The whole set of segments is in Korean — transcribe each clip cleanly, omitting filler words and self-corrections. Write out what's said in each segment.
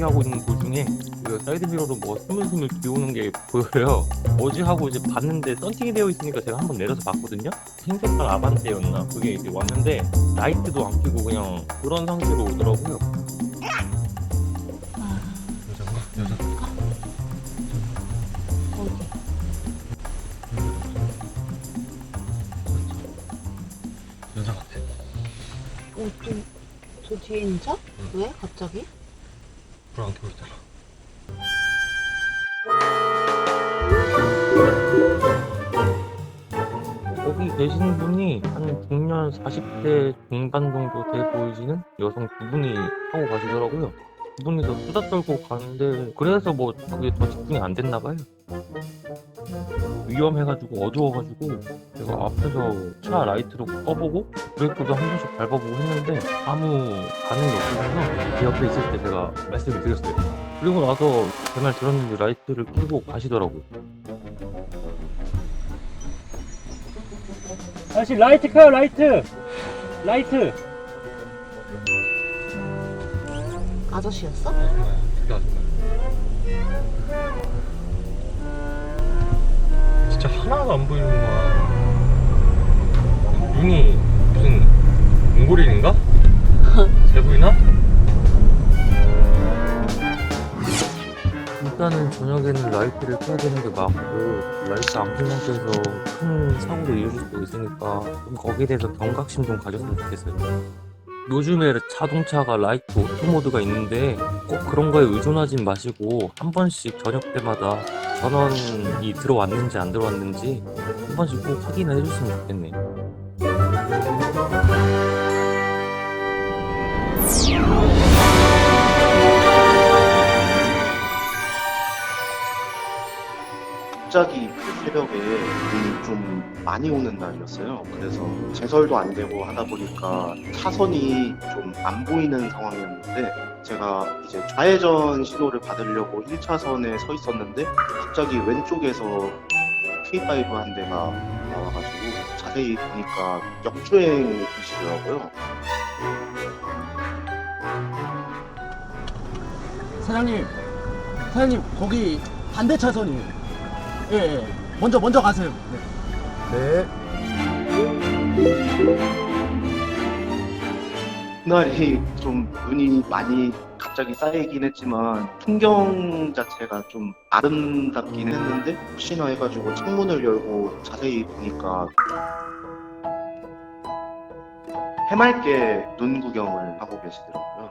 하고 있는 도중에 그 사이드미러로 뭐 스물스물 비오는 게 보여요. 뭐지 하고 이제 봤는데 썬팅이 되어 있으니까 제가 한번 내려서 봤거든요. 흰색깔 아반떼였나 그게 이제 왔는데 라이트도 안 켜고 그냥 그런 상태로 오더라고요. 여잔가? 여잔가? 어디? 여자 같아. 저 뒤에 있는 차? 왜? 갑자기? 불 안 켜고 있잖아. 거기 계시는 분이 한 중년 40대 중반 정도 돼 보이시는 여성 두 분이 타고 가시더라고요. 두 분이서 수다 떨고 가는데 그래서 뭐 그게 더 집중이 안 됐나 봐요. 위험해가지고 어두워가지고 제가 앞에서 차 라이트로 꺼보고 브레이크도 한 번씩 밟아보고 했는데 아무 반응이 없어서 제 옆에 있을 때 제가 말씀을 드렸어요. 그리고 나서 제 말 들었는데 라이트를 켜고 가시더라고요. 다시 라이트 켜요. 라이트 아저씨였어? 아줌마야. 둘 다 아줌마야. 진짜 하나도 안 보이는구만. 눈이 무슨 몽골인인가? 잘 보이나? 일단은 저녁에는 라이트를 켜야 되는 게 맞고 라이트 안 켜는 상태에서 큰 사고도 이어질 수도 있으니까 좀 거기에 대해서 경각심 좀 가졌으면 좋겠어요. 요즘에 자동차가 라이트 오토 모드가 있는데 꼭 그런 거에 의존하진 마시고 한 번씩 저녁 때마다 전원이 들어왔는지 안 들어왔는지 한 번씩 꼭 확인을 해줬으면 좋겠네요. 갑자기 그 새벽에 눈이 좀 많이 오는 날이었어요. 그래서 제설도 안 되고 하다 보니까 차선이 좀 안 보이는 상황이었는데 제가 이제 좌회전 신호를 받으려고 1차선에 서 있었는데 갑자기 왼쪽에서 K5 한 대가 나와가지고 자세히 보니까 역주행이시더라고요. 사장님 거기 반대 차선이에요. 예. 먼저 가세요. 네. 그날이 좀 눈이 많이 갑자기 쌓이긴 했지만 풍경 자체가 좀 아름답긴 했는데 혹시나 해가지고 창문을 열고 자세히 보니까 해맑게 눈 구경을 하고 계시더라고요.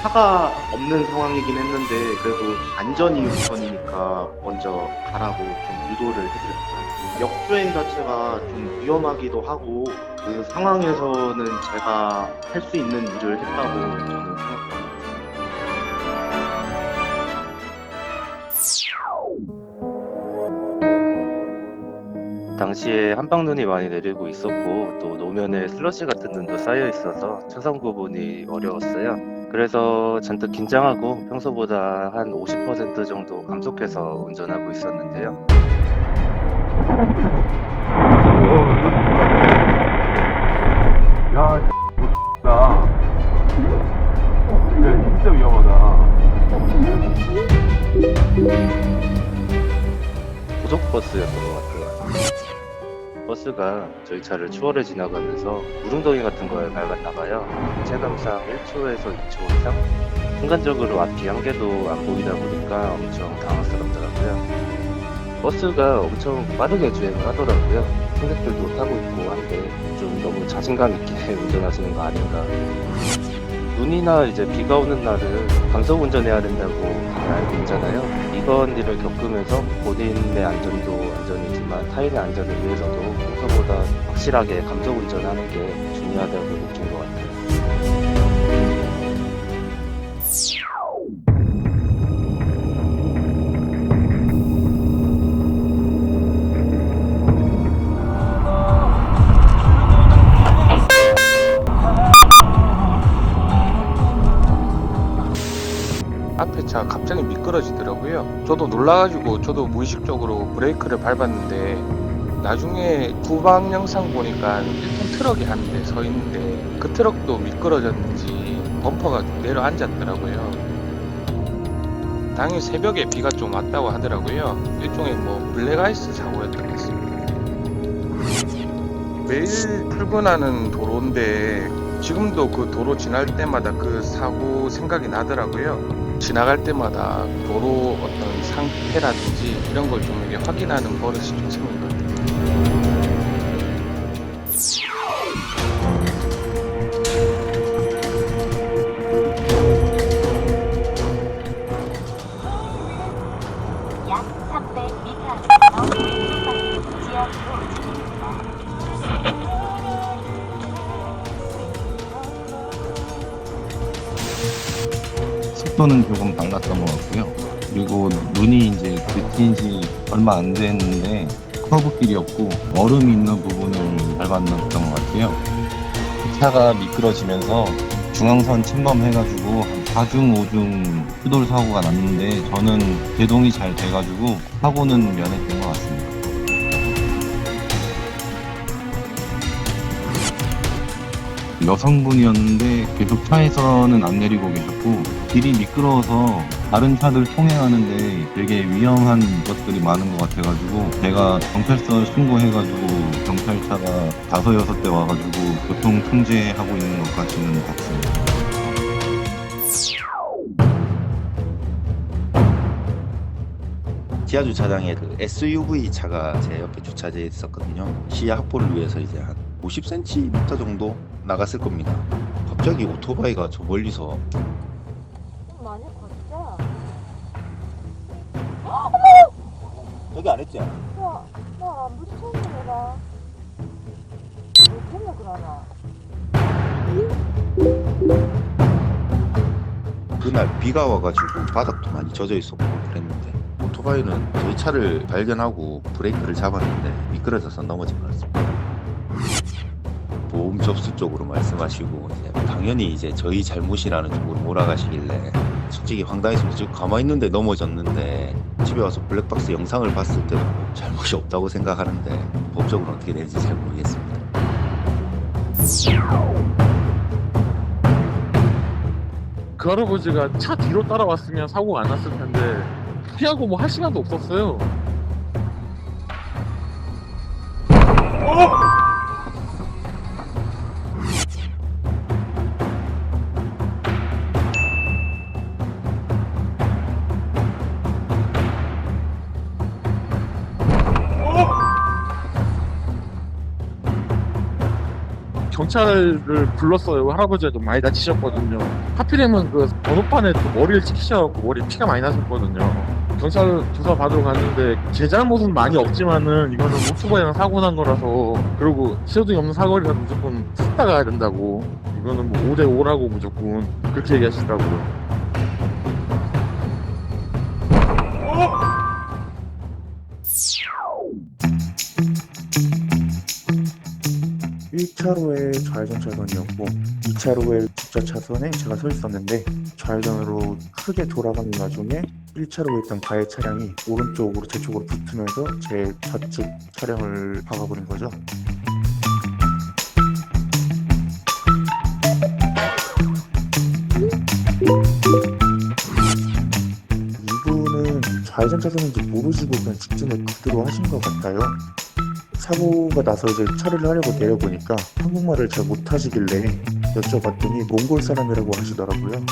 차가 없는 상황이긴 했는데 그래도 안전이 우선이니까 먼저 가라고 좀 유도를 해드렸어요. 역주행 자체가 좀 위험하기도 하고 그 상황에서는 제가 할 수 있는 일을 했다고 저는 생각합니다. 당시에 한방눈이 많이 내리고 있었고 또 노면에 슬러시 같은 눈도 쌓여 있어서 차선 구분이 어려웠어요. 그래서 잔뜩 긴장하고 평소보다 한 50% 정도 감속해서 운전하고 있었는데요. 야, 나 진짜 위험하다. 고속버스였던 것 같아요. 버스가 저희 차를 추월해 지나가면서 구릉덩이 같은 거에 밟았나 봐요. 체감상 1초에서 2초 이상? 순간적으로 앞이 한 개도 안 보이다 보니까 엄청 당황스럽더라고요. 버스가 엄청 빠르게 주행을 하더라고요. 승객들도 타고 있고 한데 좀 너무 자신감 있게 운전하시는 거 아닌가. 눈이나 이제 비가 오는 날은 감속 운전해야 된다고 알고 있잖아요. 이번 일을 겪으면서 본인의 안전도 안전이지만 타인의 안전을 위해서도 평소보다 확실하게 감속 운전하는 게 중요하다고 느낀 것 같아요. 앞에 차 갑자기 미끄러지더라고요. 저도 놀라가지고 저도 무의식적으로 브레이크를 밟았는데 나중에 후방 영상 보니까 1톤 트럭이 한 대 서 있는데 그 트럭도 미끄러졌는지 범퍼가 좀 내려앉았더라고요. 당일 새벽에 비가 좀 왔다고 하더라고요. 일종의 뭐 블랙아이스 사고였던 것 같습니다. 매일 출근하는 도로인데 지금도 그 도로 지날 때마다 그 사고 생각이 나더라고요. 지나갈 때마다 도로 어떤 상태라든지 이런 걸 좀 이렇게 확인하는 버릇이 좀 생긴 것 같아요. 약 300m 앞에서 왼쪽 지역으로 움직입니다. 속도는 조금 달랐던 것 같고요. 그리고 눈이 이제 그친 지 얼마 안 됐는데 커브길이었고 얼음이 있는 부분을 밟았던 것 같아요. 차가 미끄러지면서 중앙선 침범해가지고 한 4중, 5중 추돌 사고가 났는데 저는 제동이 잘 돼가지고 사고는 면했던 것 같습니다. 여성분이었는데 계속 차에서는 안 내리고 계셨고 길이 미끄러워서 다른 차들 통행하는데 되게 위험한 것들이 많은 것 같아가지고 제가 경찰서 신고해가지고 경찰차가 5, 6대 와가지고 교통 통제하고 있는 것까지는 봤습니다. 지하 주차장에 그 SUV 차가 제 옆에 주차되어 있었거든요. 시야 확보를 위해서 이제 한 50cm 정도 나갔을 겁니다. 갑자기 오토바이가 저 멀리서 많이 걷자. 여기 안 했지? 나안 부딪혔는데 내가. 왜 때문에 그러나? 그날 비가 와가지고 바닥도 많이 젖어 있었고 그랬는데 오토바이는 저희 차를 발견하고 브레이크를 잡았는데 미끄러져서 넘어진 것 같습니다. 보험 접수 쪽으로 말씀하시고 이제 당연히 이제 저희 잘못이라는 쪽으로 몰아가시길래 솔직히 황당했습니다. 지금 가만히 있는데 넘어졌는데 집에 와서 블랙박스 영상을 봤을 때도 잘못이 없다고 생각하는데 법적으로 어떻게 되는지 잘 모르겠습니다. 그 할아버지가 차 뒤로 따라왔으면 사고가 안 났을 텐데 피하고 뭐 할 시간도 없었어요. 경찰을 불렀어요. 할아버지가 좀 많이 다치셨거든요. 하필이면 그 번호판에 또 머리를 찍히셔갖고 머리에 피가 많이 나셨거든요. 경찰 조사 받으러 갔는데 제 잘못은 많이 없지만은 이거는 오토바이랑 사고 난 거라서 그리고 시도이 없는 사거리라 무조건 sus다 가야 된다고 이거는 뭐 5대5라고 무조건 그렇게 얘기하시더라고요. 1차로에 좌회전 차선이었고 2차로에 직자 차선에 제가 서 있었는데 좌회전으로 크게 돌아가는 와중에 1차로에 있던 가해 차량이 오른쪽으로 제 쪽으로 붙으면서 제 좌측 차량을 박아버린 거죠. 이분은 좌회전 차선인지 모르시고 그냥 직진을 그대로 하신 것 같아요. 사고가 나서 이제 처리를 하려고 내려보니까 한국말을 잘 못하시길래 여쭤봤더니 몽골 사람이라고 하시더라고요.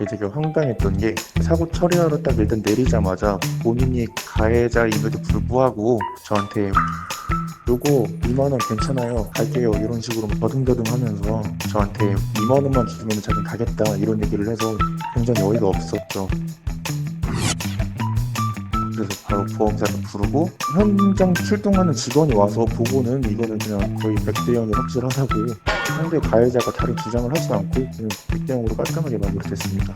되게 황당했던 게 사고 처리하러 딱 일단 내리자마자 본인이 가해자임에도 불구하고 저한테 요거 2만원 괜찮아요 갈게요 이런 식으로 더듬더듬 하면서 저한테 2만원만 주면 자기는 가겠다 이런 얘기를 해서 굉장히 어이가 없었죠. 그래서 바로 보험사를 부르고 현장 출동하는 직원이 와서 보고는 이거는 그냥 거의 100대 0이 확실하다고 상대 가해자가 다른 주장을 하지 않고 그냥 100대 0으로 깔끔하게 마무리됐습니다.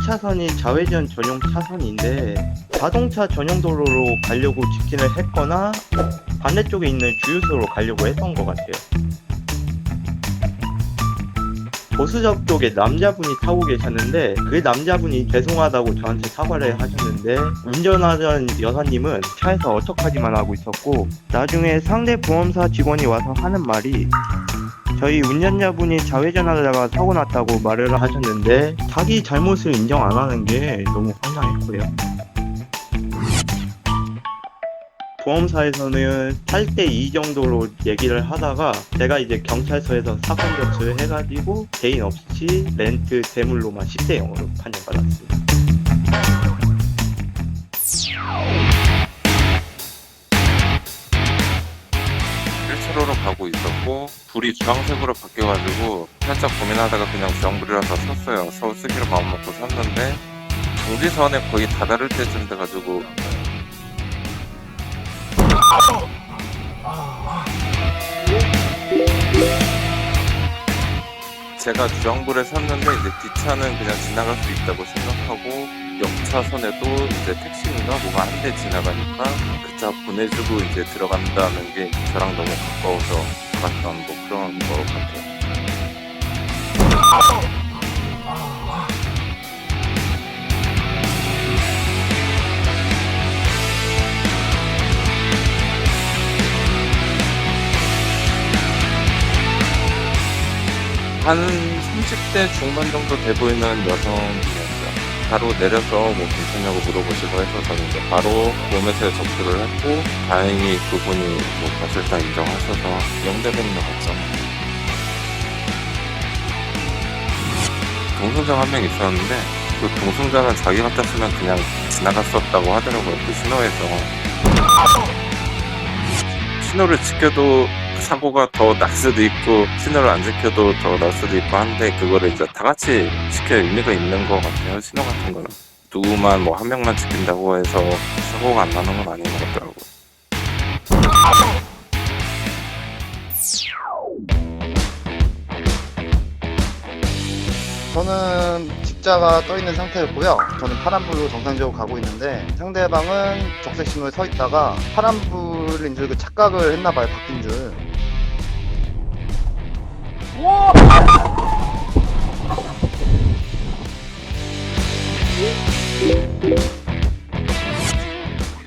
2차선이 좌회전 전용 차선인데 자동차 전용 도로로 가려고 직진을 했거나 반대쪽에 있는 주유소로 가려고 했던 것 같아요. 보수적 쪽에 남자분이 타고 계셨는데 그 남자분이 죄송하다고 저한테 사과를 하셨는데 운전하던 여사님은 차에서 어떡하지만 하고 있었고 나중에 상대 보험사 직원이 와서 하는 말이 저희 운전자분이 좌회전하다가 사고 났다고 말을 하셨는데 자기 잘못을 인정 안 하는 게 너무 황당했고요. 보험사에서는 8대2 정도로 얘기를 하다가 제가 이제 경찰서에서 사건 접수를 해가지고 개인 없이 렌트 대물로만 10대0으로 판정받았습니다. 일차로로 가고 있었고 불이 주황색으로 바뀌어가지고 살짝 고민하다가 그냥 주황불이라서 섰어요. 서울 쓰기로 마음먹고 섰는데 정지선에 거의 다다를 때쯤 돼가지고 제가 주황불에 섰는데 이제 뒷차는 그냥 지나갈 수 있다고 생각하고 옆차선에도 이제 택시인가 뭐가 한 대 지나가니까 그 차 보내주고 이제 들어간다는 게 저랑 너무 가까워서 갔던 뭐 그런 거 같아요. 한 30대 중반 정도 돼 보이는 여성이었어요. 바로 내려서 뭐 괜찮냐고 물어보시고 해서 저는 이제 바로 보험회사에 접수를 했고 다행히 그분이 뭐 밭을 다 인정하셔서 영대병인 것 같죠. 동승자가 한 명 있었는데 그 동승자는 자기 같았으면 그냥 지나갔었다고 하더라고요. 그 신호에서 신호를 지켜도 사고가 더 날 수도 있고 신호를 안 지켜도 더 날 수도 있고 한데 그거를 이제 다 같이 지켜야 의미가 있는 것 같아요. 신호 같은 거는 누구만 뭐 한 명만 지킨다고 해서 사고가 안 나는 건 아닌 것 같더라고요. 저는 십자가 떠 있는 상태였고요. 저는 파란불로 정상적으로 가고 있는데 상대방은 적색 신호에 서 있다가 파란불인 줄 그 착각을 했나봐요. 바뀐 줄.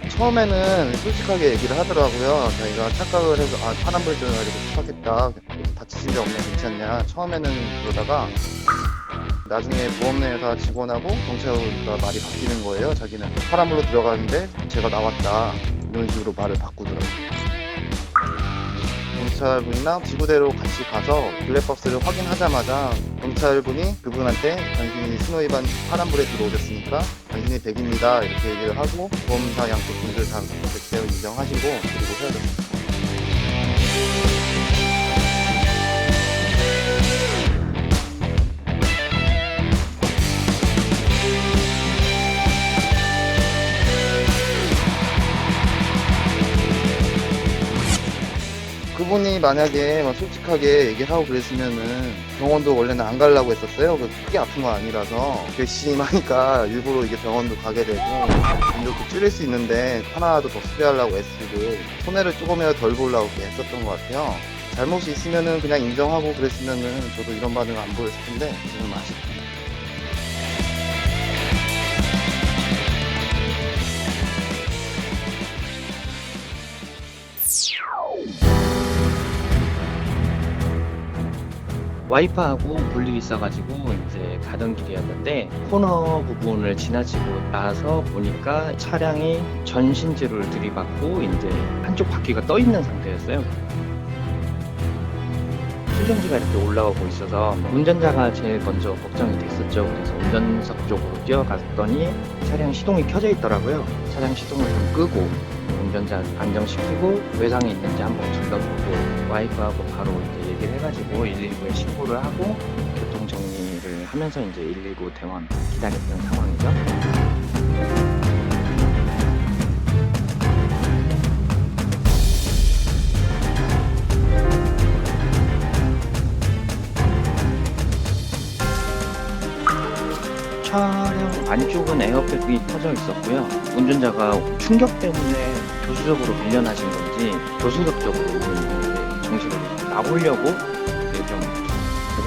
처음에는 솔직하게 얘기를 하더라고요. 자기가 착각을 해서 파란불 줄 가지고 착각했다. 다치신 적 없냐 괜찮냐. 처음에는 그러다가 나중에 보험회사 직원하고 경찰과 말이 바뀌는 거예요. 자기는 파란불로 들어가는데 제가 나왔다 이런 식으로 말을 바꾸더라고요. 경찰분이랑 지구대로 같이 가서 블랙박스를 확인하자마자 경찰분이 그분한테 당신이 신호위반 파란불에 들어오셨으니까 당신이 100입니다 이렇게 얘기를 하고 보험사 양쪽 분들 다 100대로 인정하시고 그리고 헤어졌습니다. 그분이 만약에 막 솔직하게 얘기를 하고 그랬으면은 병원도 원래는 안 가려고 했었어요. 크게 아픈 건 아니라서 괘씸하니까 일부러 이게 병원도 가게 되고 이렇게 줄일 수 있는데 하나라도 더 수리하려고 애쓰고 손해를 조금이라도 덜 보려고 이렇게 했었던 것 같아요. 잘못이 있으면은 그냥 인정하고 그랬으면은 저도 이런 반응을 안 보였을 텐데 좀 아쉽습니다. 와이프하고 볼 일이 있어가지고 이제 가던 길이었는데 코너 부분을 지나치고 나서 보니까 차량이 전신주를 들이받고 이제 한쪽 바퀴가 떠 있는 상태였어요. 수정지가 이렇게 올라오고 있어서 운전자가 제일 먼저 걱정이 됐었죠. 그래서 운전석 쪽으로 뛰어갔더니 차량 시동이 켜져 있더라고요. 차량 시동을 좀 끄고 운전자 안정시키고 외상이 있는지 한번 둘러보고 와이프하고 바로 이제 얘기를 해가지고 119에 신고를 하고 교통 정리를 하면서 이제 119 대원 기다렸던 상황이죠. 촬영 안쪽은 에어백이 터져 있었고요. 운전자가 충격 때문에 조수석으로 밀려나신 건지 조수석 쪽으로 이제 정식으로 나오려고 이제 좀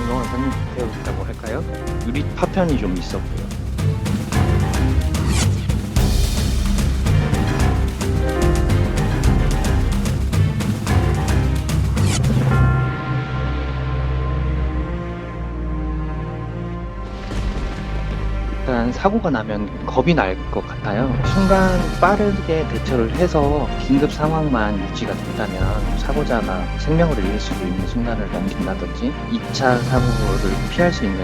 운동을 상태였다고 할까요? 유리 파편이 좀 있었고요. 일단 사고가 나면 겁이 날 것 같아요. 순간 빠르게 대처를 해서 긴급 상황만 유지가 된다면 사고자가 생명을 잃을 수도 있는 순간을 넘긴다든지 2차 사고를 피할 수 있는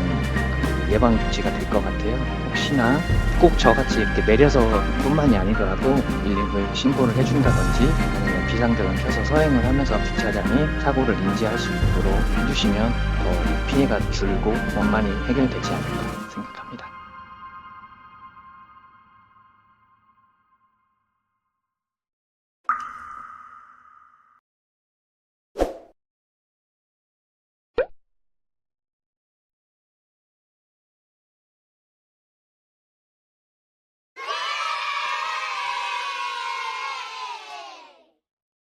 그 예방 조치가 될 것 같아요. 혹시나 꼭 저같이 이렇게 내려서 뿐만이 아니더라도 119에 신고를 해준다든지 아니면 비상등을 켜서 서행을 하면서 주차장이 사고를 인지할 수 있도록 해주시면 더 피해가 줄고 원만히 해결되지 않을까.